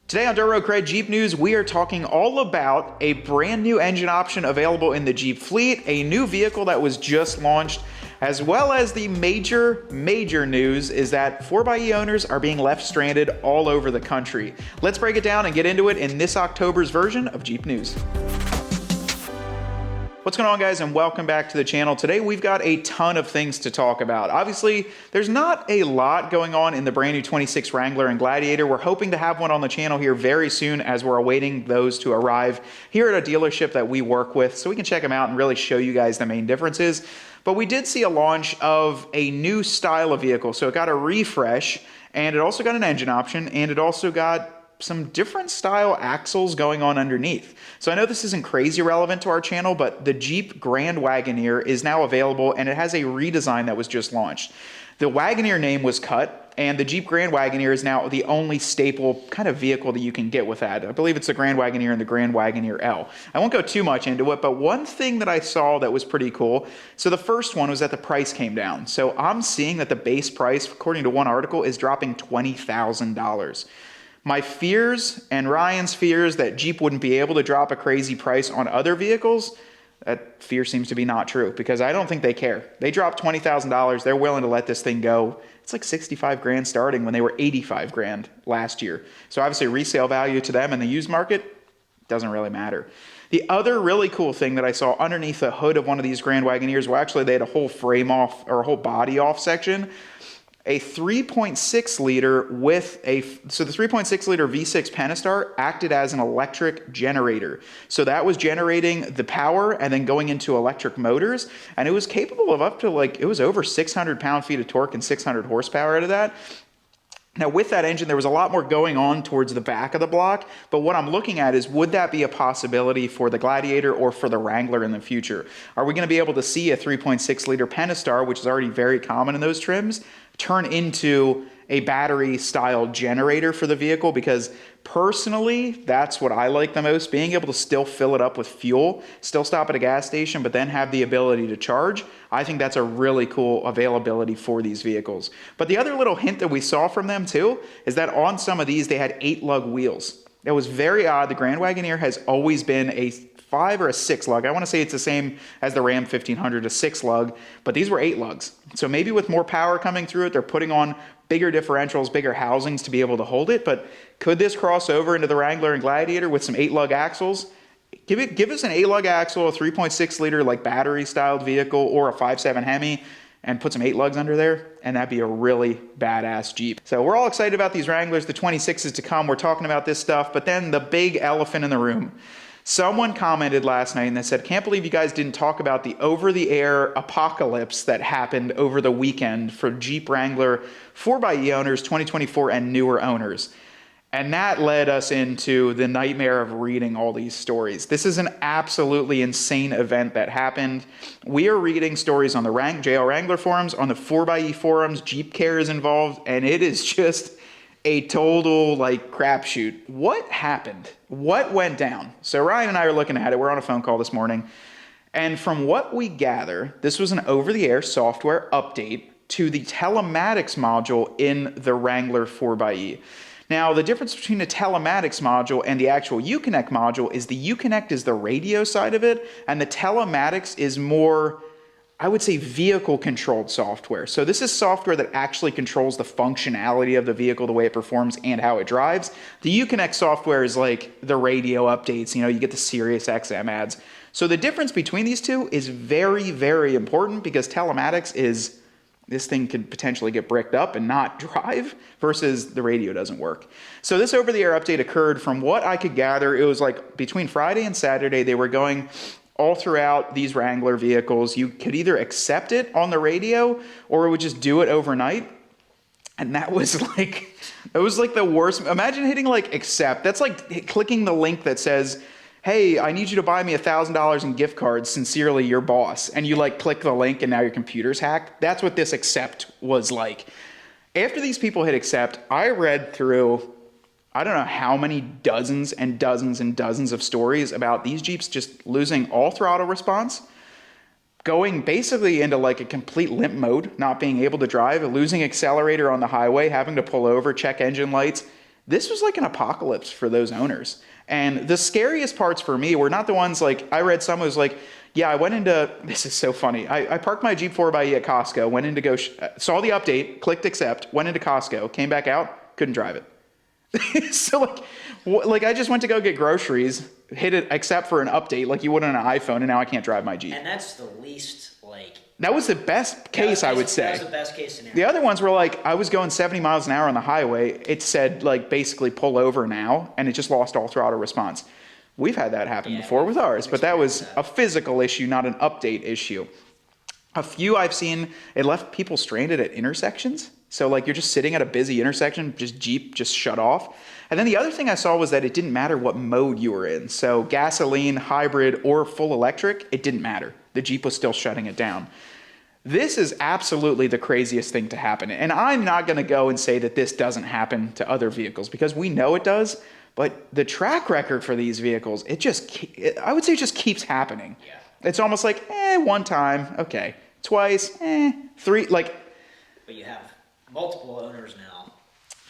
Today on Dirt Road CRED Jeep News, we are talking all about a brand new engine option available in the Jeep fleet, a new vehicle that was just launched, as well as the major news is that 4xe owners are being left stranded all over the country. Let's break it down and get into it in this October's version of Jeep News. What's going on, guys, and welcome back to the channel. Today we've got a ton of things to talk about. Obviously, there's not a lot going on in the brand new 26 Wrangler and Gladiator. We're hoping to have one on the channel here very soon as we're awaiting those to arrive here at a dealership that we work with so we can check them out and really show you guys the main differences. But we did see a launch of a new style of vehicle. So it got a refresh, and it also got an engine option, and it also got some different style axles going on underneath. So I know this isn't crazy relevant to our channel, but the Jeep Grand Wagoneer is now available, and it has a redesign that was just launched. The Wagoneer name was cut, and the Jeep Grand Wagoneer is now the only staple kind of vehicle that you can get with that. I believe it's the Grand Wagoneer and the Grand Wagoneer L. I won't go too much into it, but one thing that I saw that was pretty cool, so the first one was that the price came down. So I'm seeing that the base price, according to one article, is dropping $20,000. My fears and Ryan's fears that Jeep wouldn't be able to drop a crazy price on other vehicles, that fear seems to be not true, because I don't think they care. They dropped $20,000. They're willing to let this thing go. It's like 65 grand starting when they were 85 grand last year. So obviously resale value to them in the used market doesn't really matter. The other really cool thing that I saw underneath the hood of one of these Grand Wagoneers, well, actually they had a whole frame off or a whole body off section. A 3.6 liter with so the 3.6 liter V6 Pentastar acted as an electric generator. So that was generating the power and then going into electric motors. And it was capable of up to it was over 600 pound-feet of torque and 600 horsepower out of that. Now with that engine, there was a lot more going on towards the back of the block, but what I'm looking at is, would that be a possibility for the Gladiator or for the Wrangler in the future? Are we gonna be able to see a 3.6 liter Pentastar, which is already very common in those trims, turn into a battery style generator for the vehicle? Because personally, that's what I like the most, being able to still fill it up with fuel, still stop at a gas station, but then have the ability to charge. I think that's a really cool availability for these vehicles. But the other little hint that we saw from them too is that on some of these, they had 8-lug wheels. It was very odd. The Grand Wagoneer has always been a 5 or a 6 lug. I want to say it's the same as the Ram 1500, a 6 lug, but these were 8 lugs. So maybe with more power coming through it, they're putting on bigger differentials, bigger housings to be able to hold it. But could this cross over into the Wrangler and Gladiator with some 8-lug axles? Give us an 8-lug axle, a 3.6 liter battery styled vehicle, or a 5.7 Hemi, and put some 8 lugs under there, and that'd be a really badass Jeep. So we're all excited about these Wranglers, the 26s to come. We're talking about this stuff, but then the big elephant in the room. Someone commented last night and they said, can't believe you guys didn't talk about the over-the-air apocalypse that happened over the weekend for Jeep Wrangler 4xe owners, 2024 and newer owners. And that led us into the nightmare of reading all these stories. This is an absolutely insane event that happened. We are reading stories on the JL Wrangler forums, on the 4xe forums, Jeep Care is involved, and it is just a total crapshoot. What happened? What went down? So Ryan and I are looking at it. We're on a phone call this morning. And from what we gather, this was an over-the-air software update to the telematics module in the Wrangler 4xe. Now, the difference between the telematics module and the actual Uconnect module is the Uconnect is the radio side of it, and the telematics is more, I would say, vehicle-controlled software. So this is software that actually controls the functionality of the vehicle, the way it performs, and how it drives. The Uconnect software is like the radio updates. You get the Sirius XM ads. So the difference between these two is very, very important, because telematics is, this thing could potentially get bricked up and not drive, versus the radio doesn't work. So this over-the-air update occurred, from what I could gather, it was between Friday and Saturday. They were going all throughout these Wrangler vehicles. You could either accept it on the radio, or it would just do it overnight. And that was it was the worst. Imagine hitting accept. That's like clicking the link that says, hey, I need you to buy me $1,000 in gift cards, sincerely, your boss. And you click the link and now your computer's hacked. That's what this accept was like. After these people hit accept, I read through, I don't know how many dozens and dozens and dozens of stories about these Jeeps just losing all throttle response, going basically into a complete limp mode, not being able to drive, losing accelerator on the highway, having to pull over, check engine lights. this was like an apocalypse for those owners. And the scariest parts for me were not the ones like, I read some, it was like, yeah, I went into, this is so funny. I parked my Jeep 4xe at Costco, went in to go, saw the update, clicked accept, went into Costco, came back out, couldn't drive it. So like I just went to go get groceries, hit it accept for an update like you would on an iPhone, and now I can't drive my Jeep. And that's the least, like... That was the best case, I would say. That was the best case scenario. The other ones were like, I was going 70 miles an hour on the highway. It said like basically pull over now, and it just lost all throttle response. We've had that happen before with ours, but that was a physical issue, not an update issue. A few I've seen, it left people stranded at intersections. So like you're just sitting at a busy intersection, just Jeep just shut off. And then the other thing I saw was that it didn't matter what mode you were in. So gasoline, hybrid, or full electric, it didn't matter. The Jeep was still shutting it down. This is absolutely the craziest thing to happen. And I'm not going to go and say that this doesn't happen to other vehicles because we know it does. But the track record for these vehicles, I would say it just keeps happening. Yeah. It's almost like, one time, okay. Twice, three, like. But you have multiple owners now.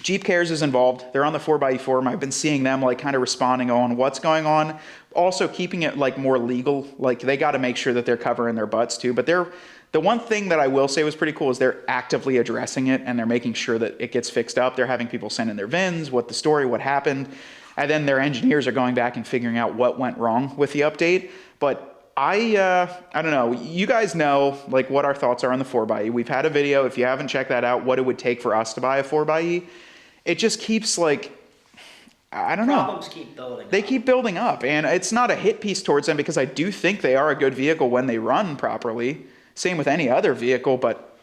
Jeep Cares is involved. They're on the 4xe forum. I've been seeing them like kind of responding on what's going on. Also keeping it like more legal. Like they got to make sure that they're covering their butts too. But the one thing that I will say was pretty cool is they're actively addressing it and they're making sure that it gets fixed up. They're having people send in their VINs, what the story, what happened. And then their engineers are going back and figuring out what went wrong with the update. But I don't know. You guys know like what our thoughts are on the 4xe. We've had a video, if you haven't checked that out, what it would take for us to buy a 4xe. It just keeps like, I don't know. Problems keep building up. They keep building up. And it's not a hit piece towards them because I do think they are a good vehicle when they run properly. Same with any other vehicle, but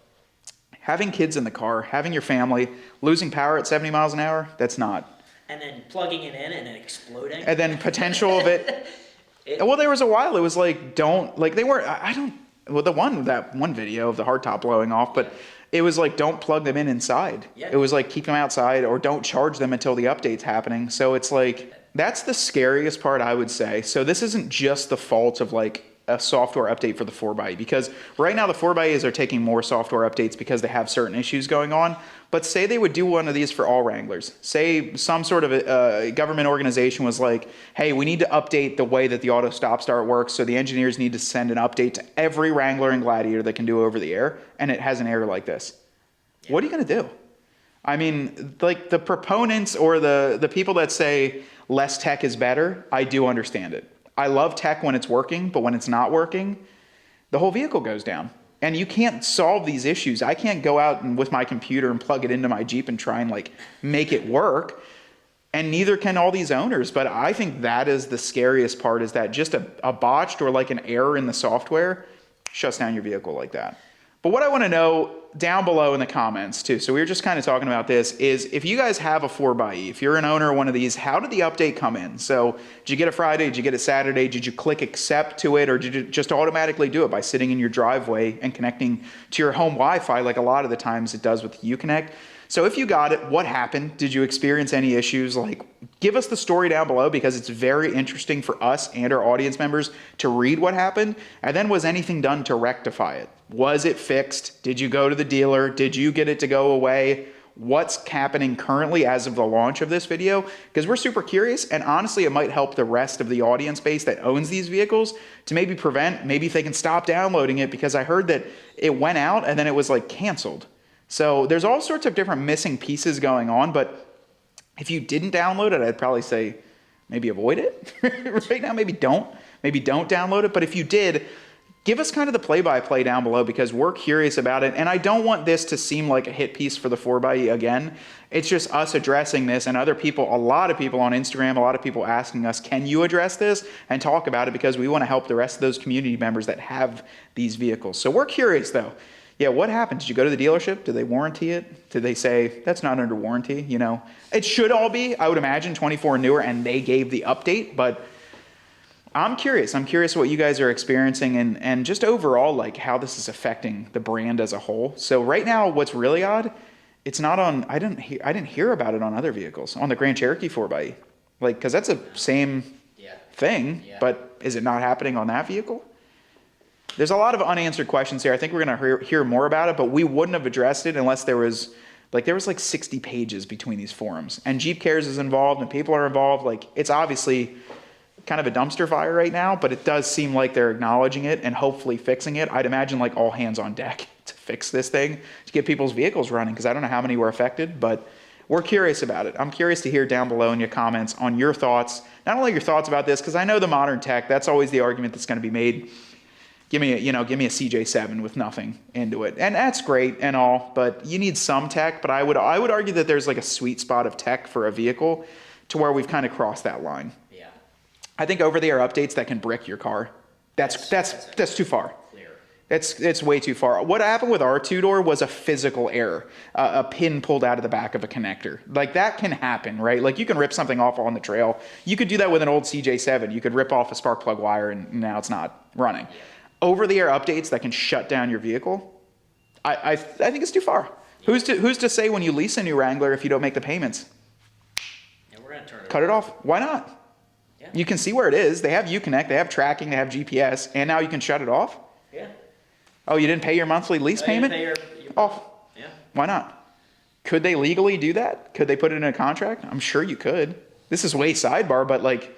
having kids in the car, having your family, losing power at 70 miles an hour, that's not. And then plugging it in and it exploding. And then potential of it. Well, there was a while it was like, that one video of the hardtop blowing off, but it was like, don't plug them in inside. Yeah. It was like, keep them outside or don't charge them until the update's happening. So it's like, that's the scariest part, I would say. So this isn't just the fault of like a software update for the 4xe, because right now the 4xes are taking more software updates because they have certain issues going on. But say they would do one of these for all Wranglers. Say some sort of a government organization was like, hey, we need to update the way that the auto stop start works, so the engineers need to send an update to every Wrangler and Gladiator that can do over the air, and it has an error like this. Yeah. What are you going to do? I mean, like the proponents or the people that say less tech is better, I do understand it. I love tech when it's working, but when it's not working, the whole vehicle goes down. And you can't solve these issues. I can't go out and with my computer and plug it into my Jeep and try and like make it work. And neither can all these owners. But I think that is the scariest part, is that just a botched or like an error in the software shuts down your vehicle like that. But what I want to know down below in the comments too, so we were just kind of talking about this, is if you guys have a 4xe, if you're an owner of one of these, how did the update come in? So did you get it Friday? Did you get it Saturday? Did you click accept to it? Or did you just automatically do it by sitting in your driveway and connecting to your home Wi-Fi like a lot of the times it does with Uconnect? So if you got it, what happened? Did you experience any issues? Like, give us the story down below, because it's very interesting for us and our audience members to read what happened. And then, was anything done to rectify it? Was it fixed? Did you go to the dealer? Did you get it to go away? What's happening currently as of the launch of this video? Because we're super curious, and honestly, it might help the rest of the audience base that owns these vehicles to maybe maybe if they can stop downloading it, because I heard that it went out and then it was like canceled. So there's all sorts of different missing pieces going on, but if you didn't download it, I'd probably say maybe avoid it right now. Maybe don't download it. But if you did, give us kind of the play-by-play down below, because we're curious about it. And I don't want this to seem like a hit piece for the 4xe again. It's just us addressing this, and other people, a lot of people on Instagram, a lot of people asking us, can you address this and talk about it? Because we want to help the rest of those community members that have these vehicles. So we're curious though. Yeah, what happened? Did you go to the dealership? Did they warranty it? Did they say, that's not under warranty? You know, it should all be, I would imagine, 24 and newer, and they gave the update. But I'm curious. I'm curious what you guys are experiencing, and just overall, like how this is affecting the brand as a whole. So right now, what's really odd, it's not on, I didn't hear about it on other vehicles, on the Grand Cherokee 4xe. Like, because that's the same thing, but is it not happening on that vehicle? There's a lot of unanswered questions here. I think we're going to hear more about it, but we wouldn't have addressed it unless there was Like there was like 60 pages between these forums, and Jeep Cares is involved and people are involved. Like it's obviously kind of a dumpster fire right now, but it does seem like they're acknowledging it and hopefully fixing it. I'd imagine like all hands on deck to fix this thing, to get people's vehicles running, because I don't know how many were affected, but we're curious about it. I'm curious to hear down below in your comments on your thoughts, not only your thoughts about this, because I know the modern tech, that's always the argument that's going to be made. Give me a CJ7 with nothing into it. And that's great and all, but you need some tech. But I would argue that there's like a sweet spot of tech for a vehicle to where we've kind of crossed that line. Yeah. I think over-the-air updates that can brick your car, that's too far. Clear. It's way too far. What happened with our two-door was a physical error, a pin pulled out of the back of a connector. Like that can happen, right? Like you can rip something off on the trail. You could do that with an old CJ7. You could rip off a spark plug wire and now it's not running. Yeah. Over-the-air updates that can shut down your vehicle, I think it's too far. Yeah. Who's to say when you lease a new Wrangler if you don't make the payments? Yeah, we're gonna turn it Cut it off. Why not? Yeah. You can see where it is. They have Uconnect, they have tracking, they have GPS, and now you can shut it off? Yeah. Oh, you didn't pay your monthly lease payment? Pay your Off. Yeah. Why not? Could they legally do that? Could they put it in a contract? I'm sure you could. This is way sidebar, but like,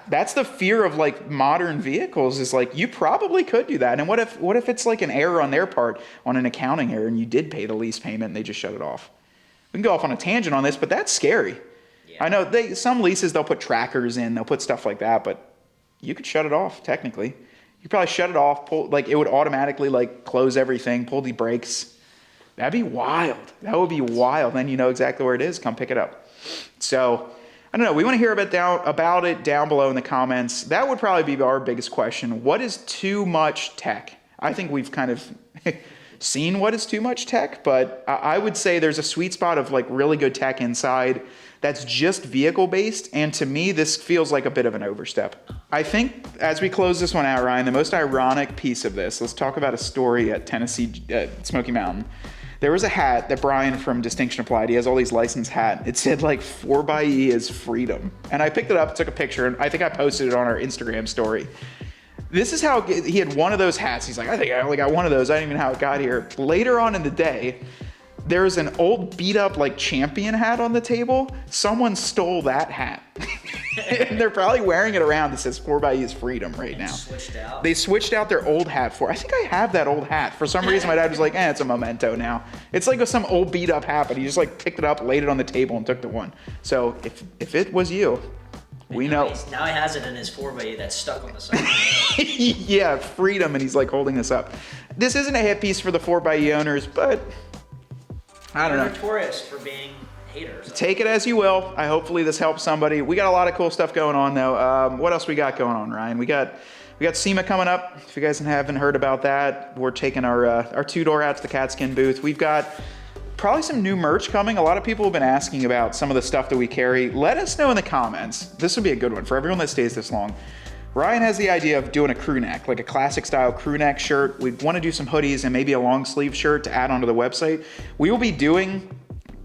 that's the fear of like modern vehicles is like, you probably could do that. And what if it's like an error on their part, on an accounting error, and you did pay the lease payment and they just shut it off? We can go off on a tangent on this, but that's scary. Yeah. I know some leases, they'll put trackers in, they'll put stuff like that, but you could shut it off technically. You could probably shut it off, like it would automatically like close everything, pull the brakes. That'd be wild. That would be wild. Then you know exactly where it is. Come pick it up. So I don't know. We want to hear about it down below in the comments. That would probably be our biggest question. What is too much tech? I think we've kind of seen what is too much tech, but I would say there's a sweet spot of like really good tech inside that's just vehicle based. And to me, this feels like a bit of an overstep. I think as we close this one out, Ryan, the most ironic piece of this, let's talk about a story at Tennessee, Smoky Mountain. There was a hat that Brian from Distinction applied. He has all these licensed hats. It said like 4xe is freedom. And I picked it up, took a picture, and I think I posted it on our Instagram story. This is how he had one of those hats. He's like, I think I only got one of those. I don't even know how it got here. Later on in the day, there's an old beat up like champion hat on the table. Someone stole that hat. And they're probably wearing it around that says 4xe is freedom right now. They switched out their old hat for, I think I have that old hat. For some reason, my dad was like, it's a memento now. It's like some old beat up hat, but he just like picked it up, laid it on the table and took the one. So if it was you, we know. Now he has it in his 4xe that's stuck on the side. Yeah, freedom, and he's like holding this up. This isn't a hit piece for the 4xe owners, but I don't know. They're notorious for being haters. Take it as you will. Hopefully this helps somebody. We got a lot of cool stuff going on though. What else we got going on, Ryan? We got SEMA coming up. If you guys haven't heard about that, we're taking our two-door out to the Catskin booth. We've got probably some new merch coming. A lot of people have been asking about some of the stuff that we carry. Let us know in the comments. This would be a good one for everyone that stays this long. Ryan has the idea of doing a crew neck, like a classic style crew neck shirt. We want to do some hoodies and maybe a long sleeve shirt to add onto the website. We will be doing,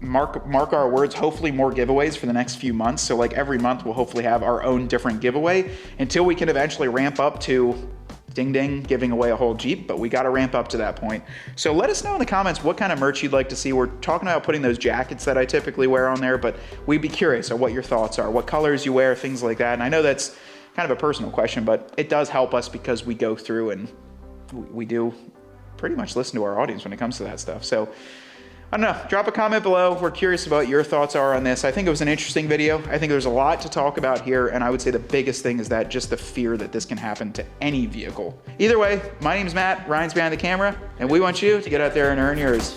mark our words, hopefully more giveaways for the next few months. So like every month we'll hopefully have our own different giveaway until we can eventually ramp up to ding ding, giving away a whole Jeep, but we got to ramp up to that point. So let us know in the comments what kind of merch you'd like to see. We're talking about putting those jackets that I typically wear on there, but we'd be curious of what your thoughts are, what colors you wear, things like that. And I know that's kind of a personal question, but it does help us because we go through and we do pretty much listen to our audience when it comes to that stuff. So I don't know, drop a comment below. We're curious about what your thoughts are on this. I think it was an interesting video. I think there's a lot to talk about here, and I would say the biggest thing is that just the fear that this can happen to any vehicle. Either way, my name's Matt, Ryan's behind the camera, and we want you to get out there and earn yours.